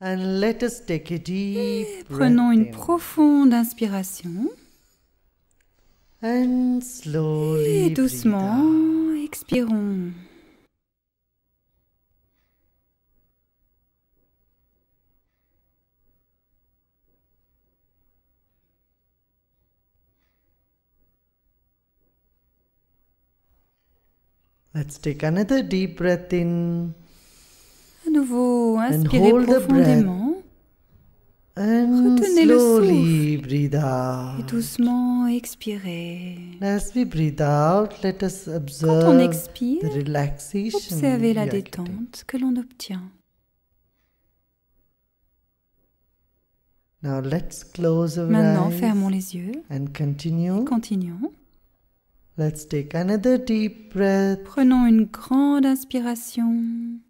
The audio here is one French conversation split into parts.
And let us take a deep Prenons breath une in. profonde inspiration And et slowly breathe out. doucement expirons. Let's take another deep breath in. À nouveau, inspirez hold the profondément And Retenez le slowly breathe et out. doucement expirez. As we breathe out, let us Quand on observe expire, the relaxation observez la we are getting. détente que l'on obtient. Now let's close our Maintenant, eyes fermons les yeux and et continue. continuons. Let's take another deep breath. Prenons une grande inspiration.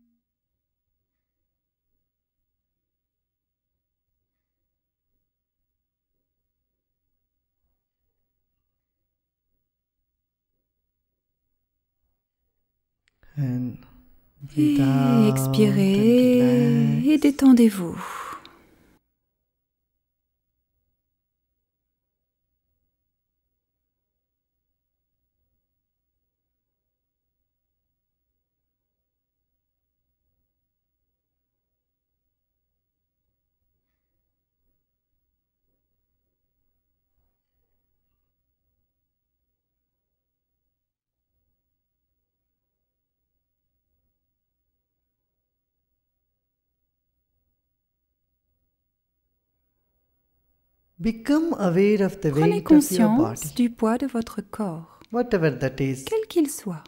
And breathe Et out expirez and et relax. détendez-vous. Become aware of the Prenez weight of your conscience body, du poids de votre corps, whatever that is. quel qu'il soit.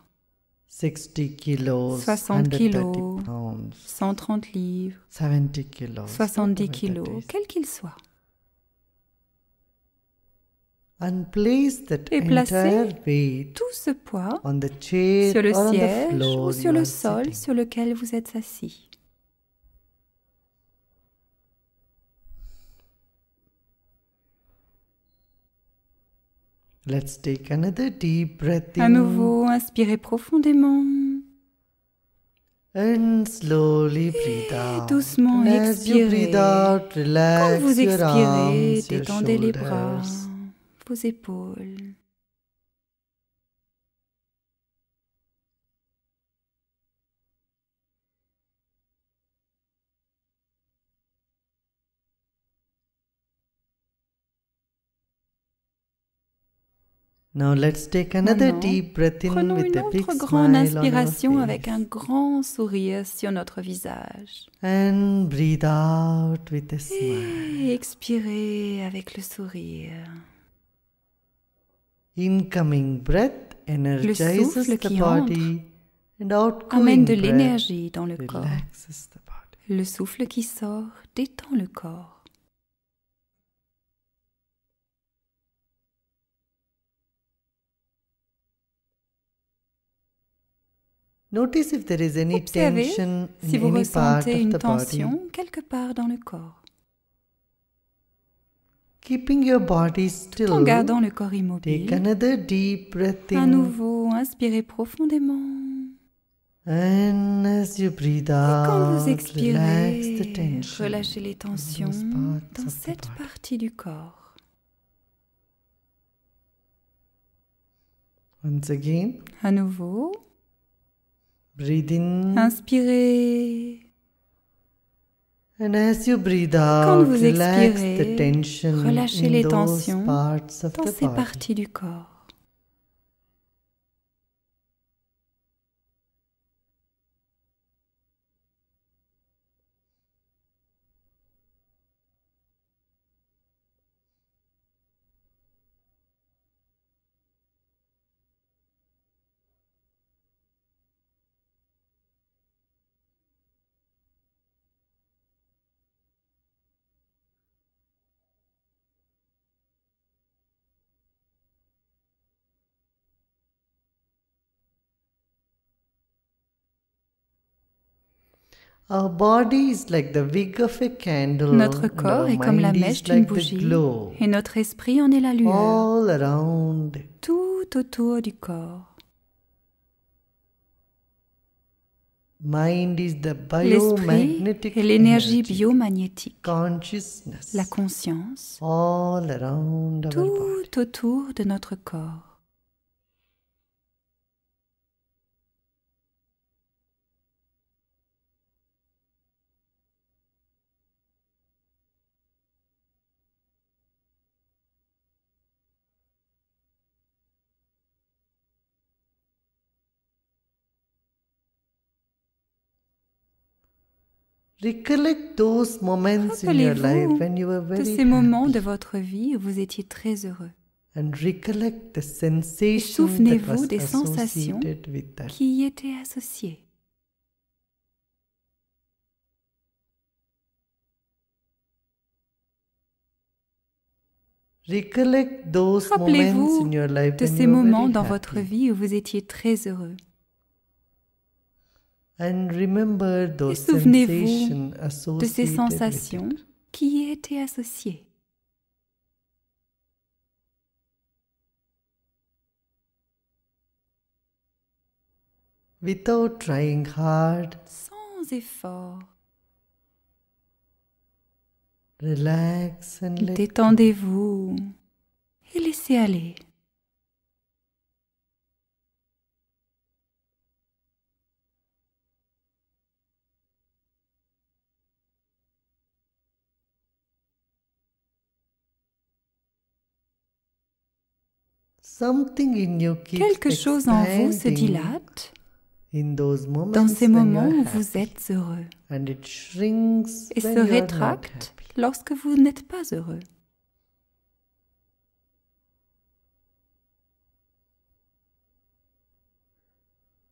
60 kilos, 60 130 kilos, pounds, 130 livres, 70 kilos, 70 whatever that kilos, is. quel qu'il soit. And place that Et placez entire weight tout ce poids on the chair sur le or on the siège floor ou sur you le are sol sitting. sur lequel vous êtes assis. Let's take another deep breath À in nouveau, inspirez profondément and slowly breathe et out. doucement And as you breathe expirez. out, Quand relax vous your expirez, arms, your détendez les bras, shoulders. vos épaules. Now let's take another Maintenant, deep breath in prenons with une a big autre grande smile on our inspiration avec face. un grand sourire sur notre visage. And breathe out with a smile. Et expirez avec le sourire. Incoming breath energizes souffle the qui body and outgoing Amène de breath l'énergie dans le corps. relaxes the body. Le souffle qui sort détend le corps. Notice if there is any Observez tension si in vous any part ressentez of une the body. tension quelque part dans le corps. Keeping your body Tout en still, gardant le corps take immobile, another deep breath à in. nouveau, inspirez profondément. And as you breathe Et quand vous out, relax expirez, the tension. relâchez les tensions those parts dans of the cette body. partie du corps. Once again, À nouveau, breathe in. inspirez. And as you breathe Quand out, vous relax the expirez, tension relâchez in les those tensions parts of dans the ces body. parties du corps. Our body is like the wick of a candle, Notre and corps our est comme la mind mèche is d'une like the bougie glow, et notre esprit en est la lueur, all around. tout autour du corps. Mind is the L'esprit biomagnetic est l'énergie energy, biomagnétique, consciousness, la conscience, all around our body. tout autour de notre corps. Recollect those moments in your life Rappelez-vous when you were de very ces moments happy, de votre vie où vous étiez très heureux. and recollect the Et sensation that souvenez-vous was des sensations associated with that. qui y étaient associées. Recollect those moments Rappelez-vous in your life de when ces you were moments very dans votre happy, vie où vous étiez très heureux. and remember Et those souvenez-vous sensations de ces associated sensations with it. qui y étaient associées. Without trying hard, Sans effort, relax and let go. détendez-vous et laissez aller. Something in you keeps Quelque chose en vous se expanding dilate in those moments dans ces when moments you où are vous happy, êtes heureux and it shrinks et when se you are not rétracte happy. lorsque vous n'êtes pas heureux.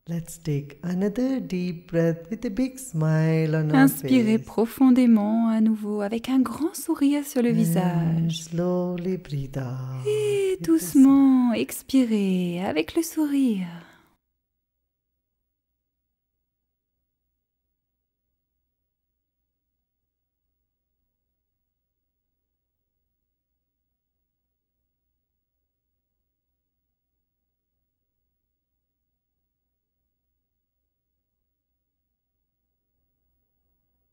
Let's take another deep breath with a big smile on our Inspirez face. profondément à nouveau avec un grand sourire sur le And visage. slowly breathe out. Et with a doucement expirez avec le sourire.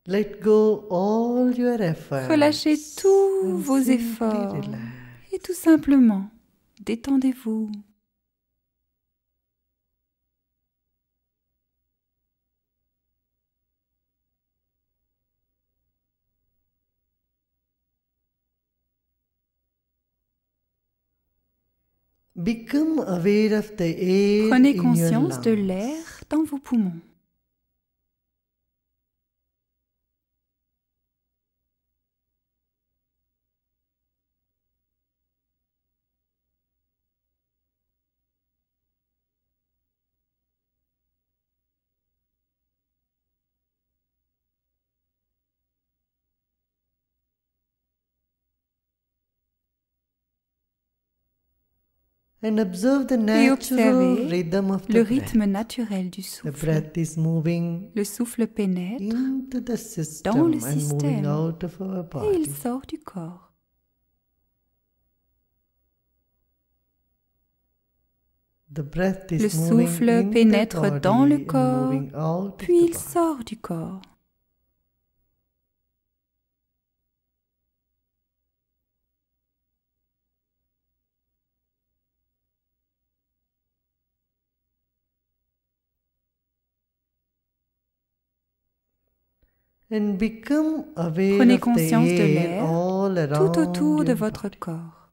Let go all your efforts. Relâchez tous and vos simply efforts relax. et tout simplement détendez-vous. Become aware of the air Prenez in your conscience de lungs. l'air dans vos poumons. And observe the Et natural observez rhythm of le the breath. rythme naturel du The souffle. breath is moving Le souffle pénètre into the dans system le and moving système out of our et il body. sort du corps. The breath is Le moving souffle in the pénètre dans le body and corps, moving out of puis the il body. sort du corps. And become aware Prenez of the conscience de air l'air all tout around autour de your votre body. corps.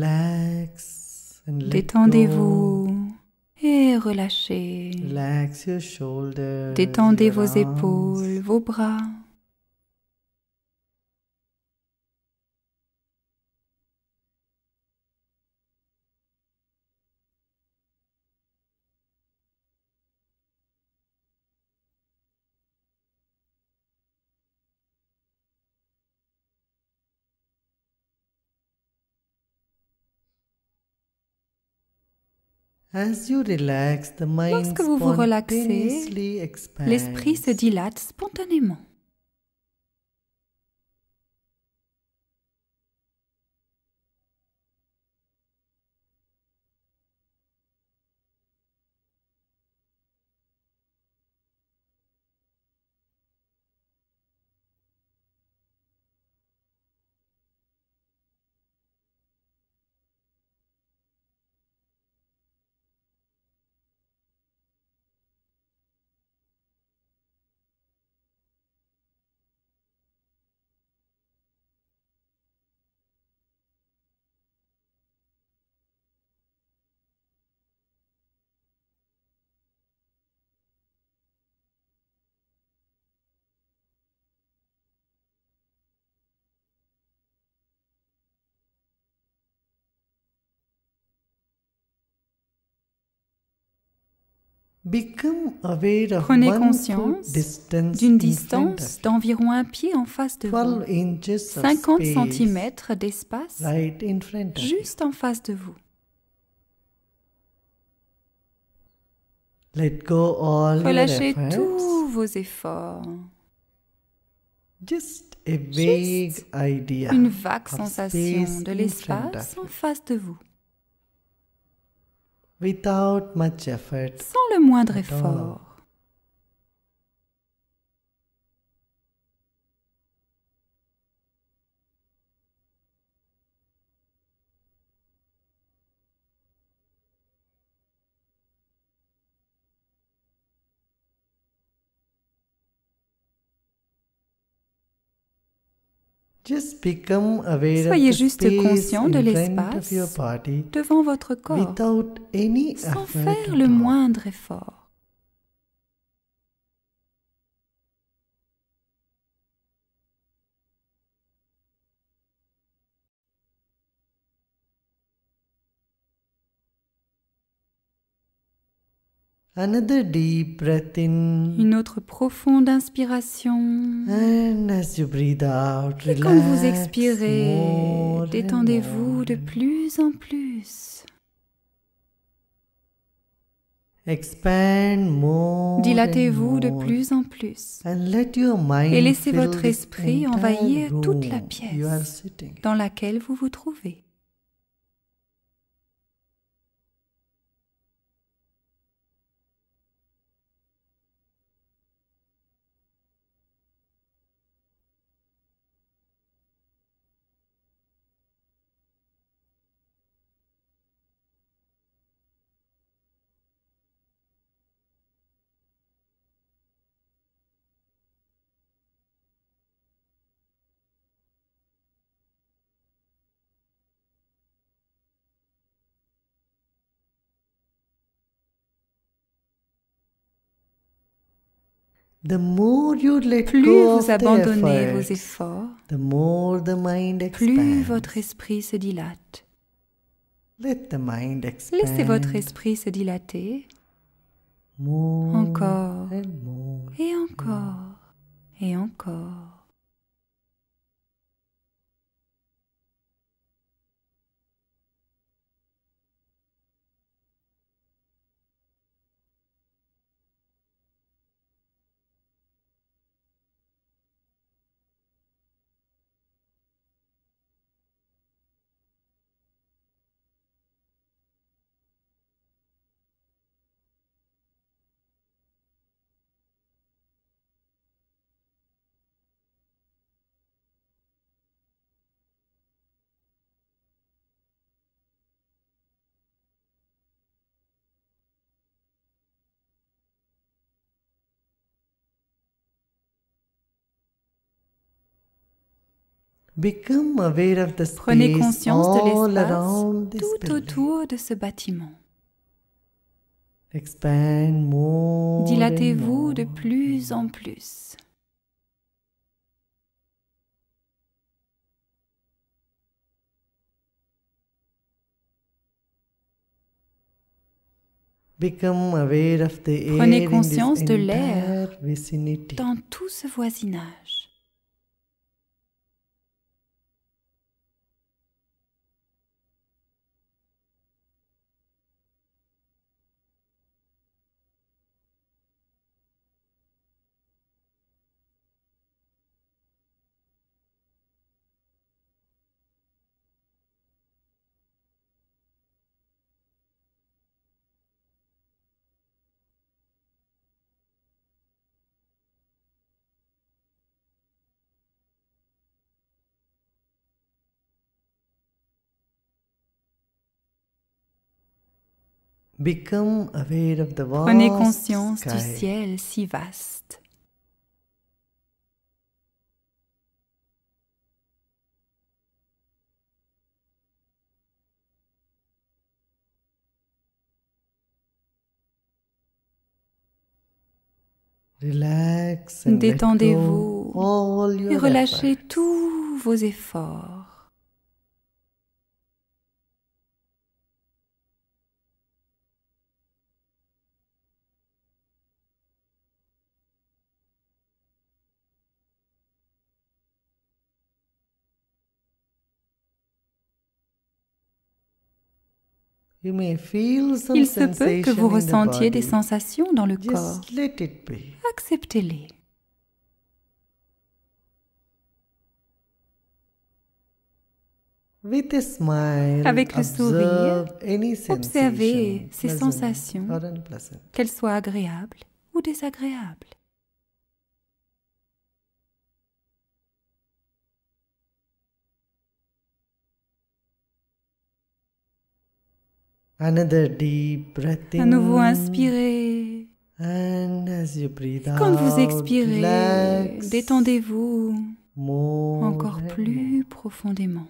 Relax and let go. Détendez-vous et relâchez. Relax your shoulders, Détendez your vos arms. épaules, vos bras. As you relax, the mind Lorsque vous vous relaxez, spontaneously expands. l'esprit se dilate spontanément. Become aware of Prenez 1 foot conscience distance d'une in front of distance d'environ 1 pied en face de 12 vous, inches of 50 space cm d'espace right in front of you. juste en face de vous. Let go all your Relâchez efforts. tous vos efforts. Just a vague idea Une vague of sensation space de in front l'espace of en you. face de vous, Without much effort. sans le moindre At all. effort. Just become aware Soyez of the juste space conscient de in front of l'espace your body devant votre corps, without any sans effort faire at le all. moindre effort. Another deep breath in, Une autre profonde inspiration. and as you breathe out, Et relax quand vous expirez, more and détendez-vous de more. plus en plus. Expand more Dilatez-vous and de more. plus en plus. And let your mind Et laissez fill votre this esprit entire envahir toute la room you are pièce sitting in. dans laquelle vous vous trouvez. The more you let Plus go vous of the abandonnez vos efforts, efforts, the more the mind plus expands. votre esprit se dilate. Let the mind expand. Laissez votre esprit se dilater More encore and more. et encore et encore. Become aware of the Prenez space conscience de all l'espace around this tout building. autour de ce bâtiment. Expand more and Dilatez-vous de more. plus en plus. Become aware of the air Prenez in conscience this de l'air entire vicinity. dans tout ce voisinage. Become aware of the Prenez vast conscience du sky. ciel si vaste. Relax and let Détendez-vous go all et your relâchez efforts. tous vos efforts. You may feel some Il se peut que vous sensation in the ressentiez des body. sensations dans le corps. Just let it be. Acceptez-les. With a smile, Avec le sourire, observe any observez sensation, ces pleasant sensations, or unpleasant. qu'elles soient agréables ou désagréables. Another deep breath À nouveau in. inspirez. And as you breathe Quand vous out, expirez, relax détendez-vous more encore and plus more. profondément.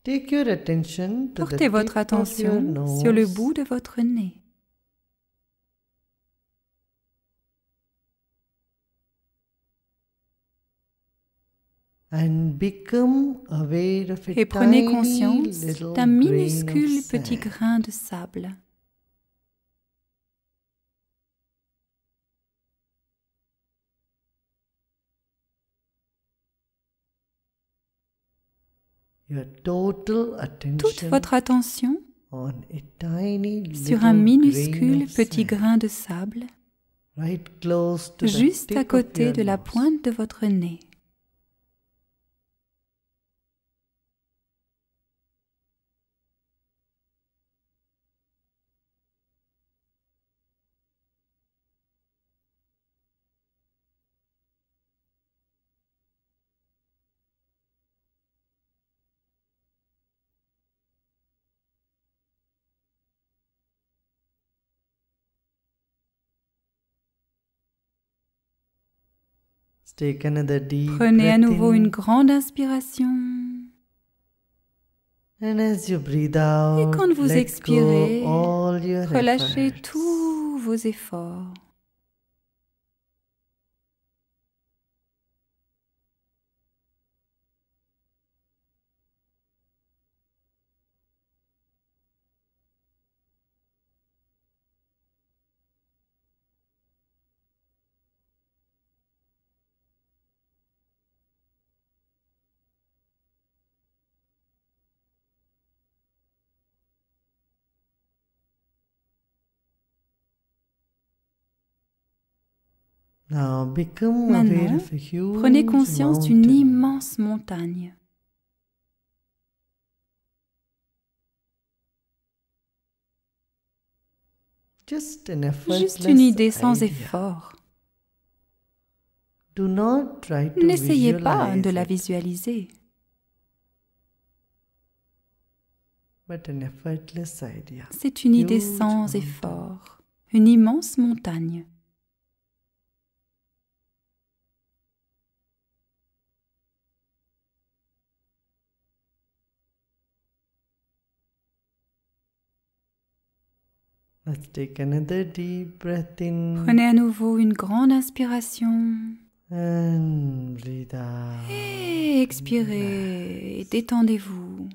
Take your attention to the Portez votre tip of your attention sur le nose bout de votre nez. and become aware of a Et prenez tiny conscience little d'un grain minuscule of petit sand. grain de sable. Your total Toute attention votre attention on a tiny sur little un grain minuscule of petit sand, grain de sable right close to the juste tip à of côté your de la nose. pointe de votre nez. Take another deep Prenez à breath nouveau in, une grande inspiration. and as you breathe Et out, quand vous let expirez, go all your relâchez efforts. tous vos efforts. Now become aware Maintenant, of a huge prenez conscience d'une mountain. immense montagne. Just an Juste effortless une idée sans idea. effort. Do not try to N'essayez pas visualize de la it, visualiser. but an effortless idea. C'est une idée Huge sans mountain. effort. Une immense montagne. Let's take another deep breath in Prenez à nouveau une grande inspiration. and breathe out. Et expirez. Et détendez-vous.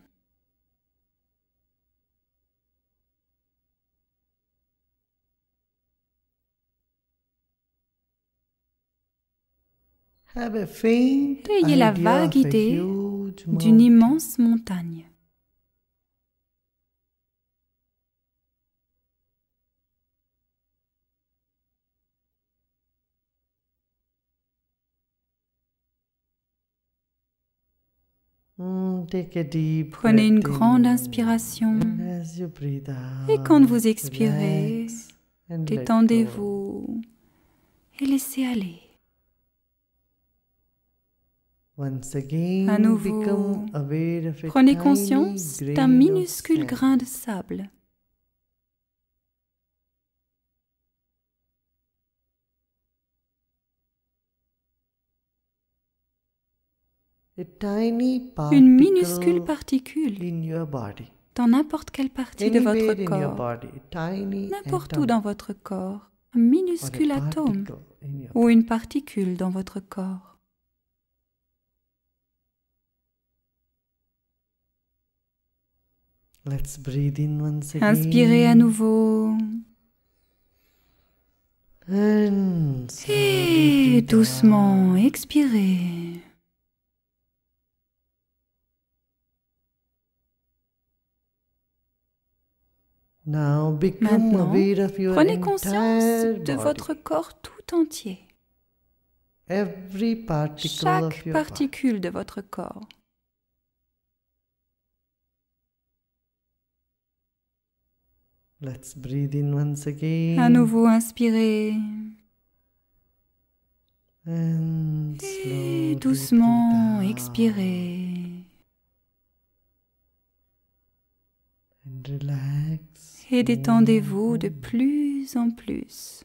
have a faint Ayez la idea vague of a idée huge d'une mountain. immense montagne. Take a deep Prenez une breath grande in, inspiration and as you breathe out, et quand vous expirez, relax and let go. détendez-vous et laissez aller. Once again, À nouveau, become aware of a prenez tiny conscience grain d'un of minuscule sand. grain de sable. A tiny Une minuscule particle particule in your body. dans n'importe quelle partie de Anywhere votre in your corps, body, a tiny n'importe atom où dans votre corps, un or minuscule a atome particle in your ou une particule dans votre corps. Let's breathe in once again. Inspirez à nouveau And slowly et breathe doucement out. expirez. Now become Maintenant, aware of your prenez conscience entire de body. votre corps tout entier, Every particle chaque of your particule de votre corps. body. Let's breathe in once again. À nouveau, inspirez And et slowly doucement breathe out. expirez. And relax. Et détendez-vous de plus en plus.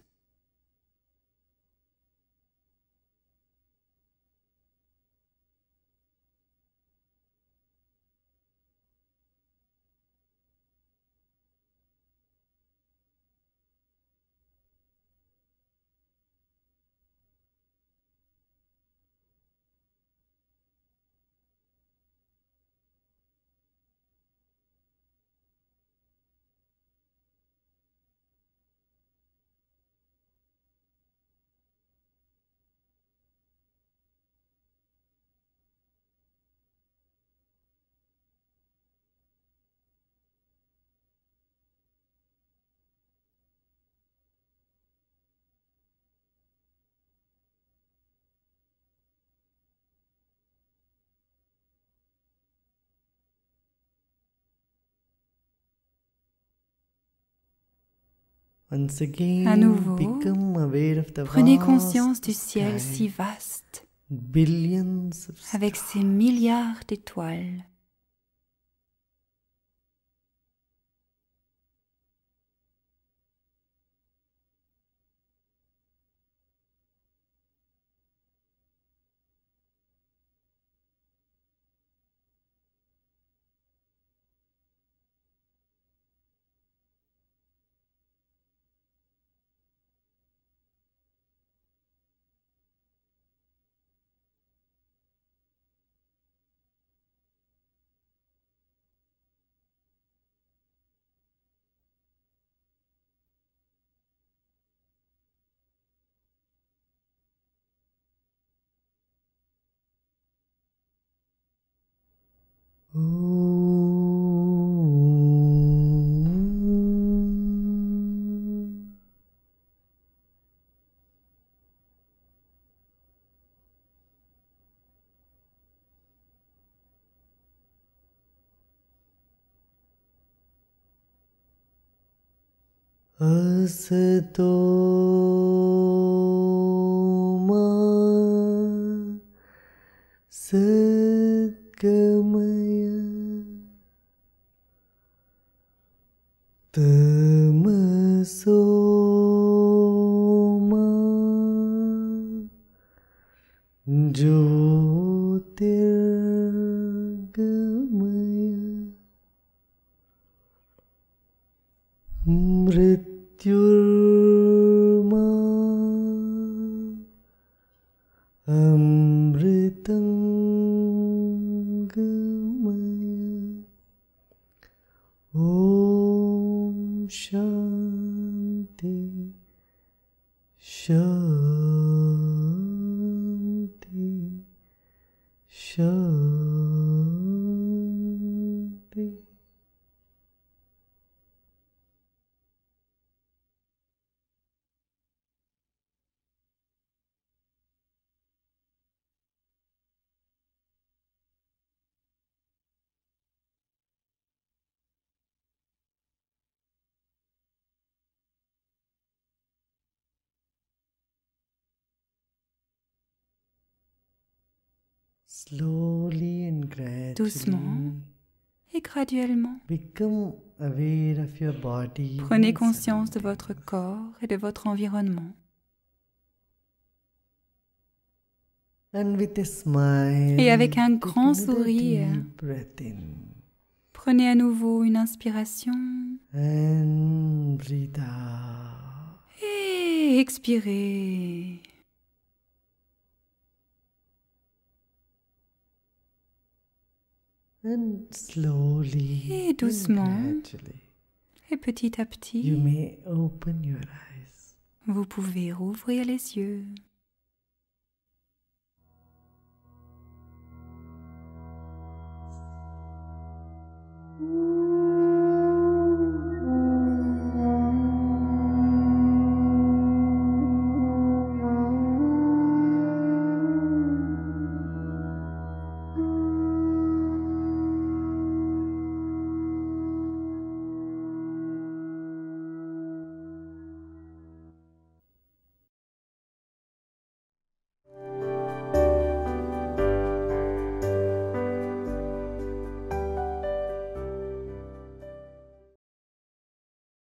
Once again, À nouveau, become aware of the prenez vast conscience du ciel sky, si vaste, billions of avec stars. ses milliards d'étoiles. Asato ma sadgamaya tamaso ma jyotirgamaya Mrityurma Amritangamaya Om Shanti Shanti Shanti. Slowly and Doucement gradually et graduellement, become aware of your body prenez and conscience de surroundings. votre corps et de votre environnement. And with a smile, Et avec un take grand another sourire, deep breath in prenez à nouveau une inspiration and breathe out. et expirez. And slowly Et and doucement, gradually, et petit à you petit, may open your eyes. vous pouvez rouvrir les yeux.